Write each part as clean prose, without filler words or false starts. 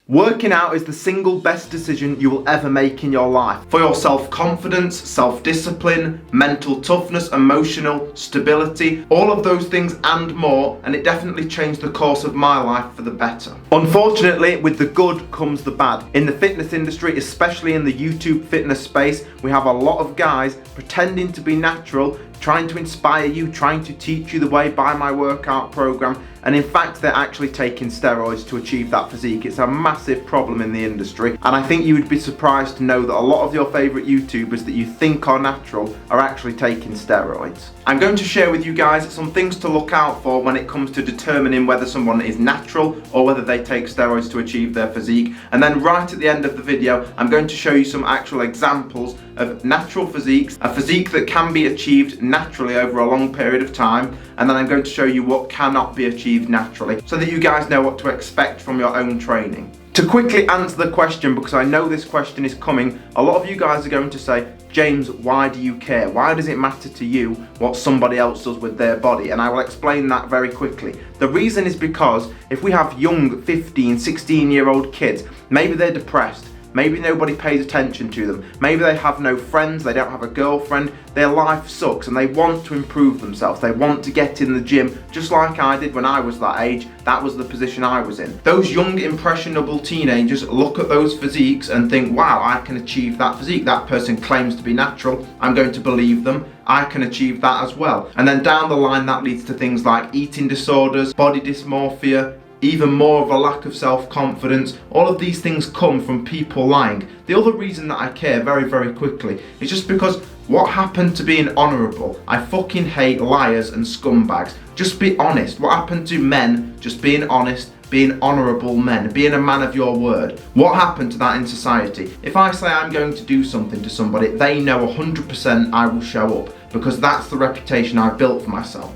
Working out is the single best decision you will ever make in your life. For your self-confidence, self-discipline, mental toughness, emotional stability, all of those things and more, and it definitely changed the course of my life for the better. Unfortunately, with the good comes the bad. In the fitness industry, especially in the YouTube fitness space, we have a lot of guys pretending to be natural, trying to inspire you, trying to teach you the way, buy my workout program, and in fact they're actually taking steroids to achieve that physique. It's a massive problem in the industry, and I think you would be surprised to know that a lot of your favourite YouTubers that you think are natural are actually taking steroids. I'm going to share with you guys some things to look out for when it comes to determining whether someone is natural or whether they take steroids to achieve their physique, and then right at the end of the video I'm going to show you some actual examples of natural physiques, a physique that can be achieved naturally over a long period of time, and then I'm going to show you what cannot be achieved naturally so that you guys know what to expect from your own training. To quickly answer the question, because I know this question is coming, a lot of you guys are going to say, James, why do you care? Why does it matter to you what somebody else does with their body? And I will explain that very quickly. The reason is because if we have young 15, 16-year-old kids, maybe they're depressed, maybe nobody pays attention to them, maybe they have no friends, they don't have a girlfriend, their life sucks and they want to improve themselves, they want to get in the gym just like I did when I was that age. That was the position I was in. Those young impressionable teenagers look at those physiques and think, wow, I can achieve that physique, that person claims to be natural, I'm going to believe them, I can achieve that as well. And then down the line that leads to things like eating disorders, body dysmorphia, even more of a lack of self-confidence. All of these things come from people lying. The other reason that I care very quickly is just because what happened to being honourable? I fucking hate liars and scumbags. Just be honest. What happened to men just being honest, being honourable men, being a man of your word? What happened to that in society? If I say I'm going to do something to somebody, they know 100% I will show up, because that's the reputation I've built for myself.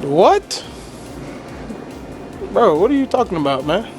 What? Bro, what are you talking about, man?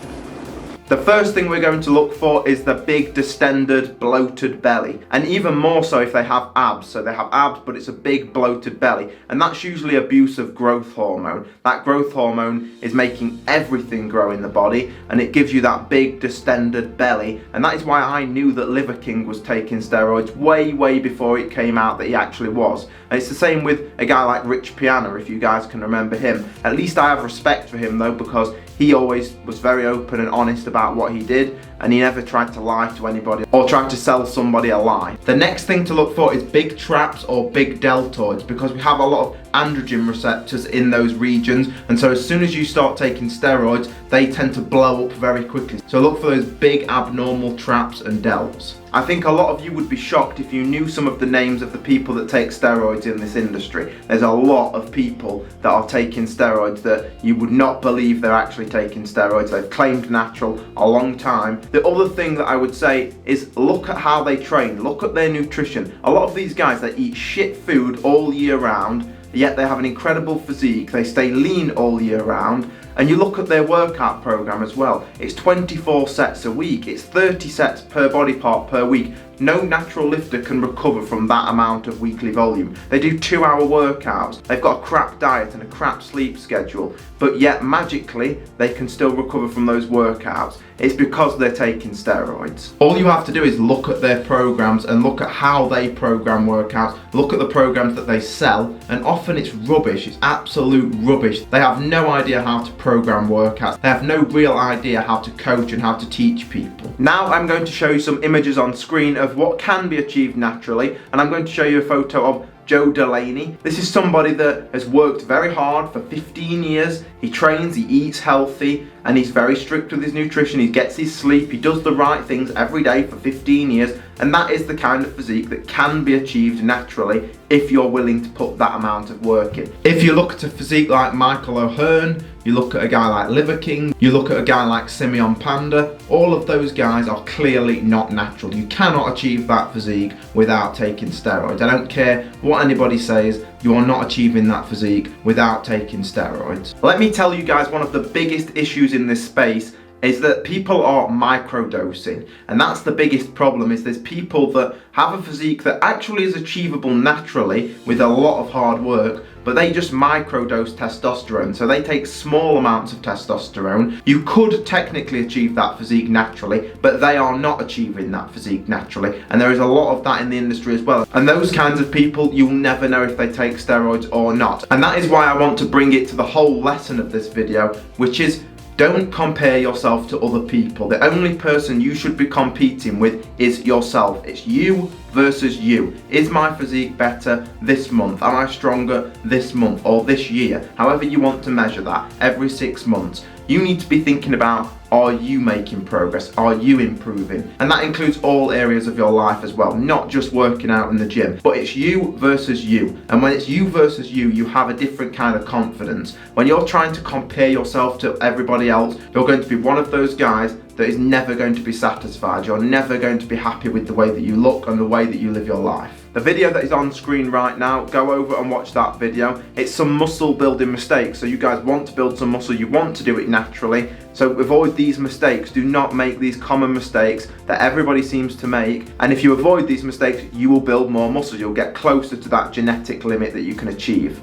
The first thing we're going to look for is the big, distended, bloated belly. And even more so if they have abs. So they have abs, but it's a big, bloated belly. And that's usually abuse of growth hormone. That growth hormone is making everything grow in the body, and it gives you that big, distended belly. And that is why I knew that Liver King was taking steroids way before it came out that he actually was. And it's the same with a guy like Rich Piana, if you guys can remember him. At least I have respect for him though, because he always was very open and honest about what he did, and he never tried to lie to anybody or tried to sell somebody a lie. The next thing to look for is big traps or big deltoids, because we have a lot of androgen receptors in those regions, and so as soon as you start taking steroids, they tend to blow up very quickly. So look for those big abnormal traps and delts. I think a lot of you would be shocked if you knew some of the names of the people that take steroids in this industry. There's a lot of people that are taking steroids that you would not believe they're actually taking steroids. They've claimed natural a long time. The other thing that I would say is look at how they train, look at their nutrition. A lot of these guys, they eat shit food all year round, yet they have an incredible physique, they stay lean all year round, and you look at their workout program as well. It's 24 sets a week, it's 30 sets per body part per week. No natural lifter can recover from that amount of weekly volume. They do 2-hour workouts, they've got a crap diet and a crap sleep schedule, but yet magically they can still recover from those workouts. It's because they're taking steroids. All you have to do is look at their programs and look at how they program workouts, look at the programs that they sell, and often it's rubbish, it's absolute rubbish. They have no idea how to program workouts, they have no real idea how to coach and how to teach people. Now I'm going to show you some images on screen of what can be achieved naturally, and I'm going to show you a photo of Joe Delaney. This is somebody that has worked very hard for 15 years. He trains, he eats healthy, and he's very strict with his nutrition. He gets his sleep, he does the right things every day for 15 years, and that is the kind of physique that can be achieved naturally if you're willing to put that amount of work in. If you look at a physique like Michael O'Hearn, you look at a guy like Liver King, you look at a guy like Simeon Panda, all of those guys are clearly not natural. You cannot achieve that physique without taking steroids. I don't care what anybody says, you are not achieving that physique without taking steroids. Let me tell you guys, one of the biggest issues in this space is that people are microdosing, and that's the biggest problem. Is there's people that have a physique that actually is achievable naturally with a lot of hard work, but they just microdose testosterone. So they take small amounts of testosterone. You could technically achieve that physique naturally, but they are not achieving that physique naturally. And there is a lot of that in the industry as well. And those kinds of people, you'll never know if they take steroids or not. And that is why I want to bring it to the whole lesson of this video, which is don't compare yourself to other people. The only person you should be competing with is yourself. It's you versus you. Is my physique better this month? Am I stronger this month or this year? However you want to measure that, every 6 months. You need to be thinking about, are you making progress? Are you improving? And that includes all areas of your life as well, not just working out in the gym, but it's you versus you. And when it's you versus you, you have a different kind of confidence. When you're trying to compare yourself to everybody else, you're going to be one of those guys that is never going to be satisfied. You're never going to be happy with the way that you look and the way that you live your life. The video that is on screen right now, go over and watch that video. It's some muscle building mistakes. So you guys want to build some muscle, you want to do it naturally. So avoid these mistakes. Do not make these common mistakes that everybody seems to make. And if you avoid these mistakes, you will build more muscle. You'll get closer to that genetic limit that you can achieve.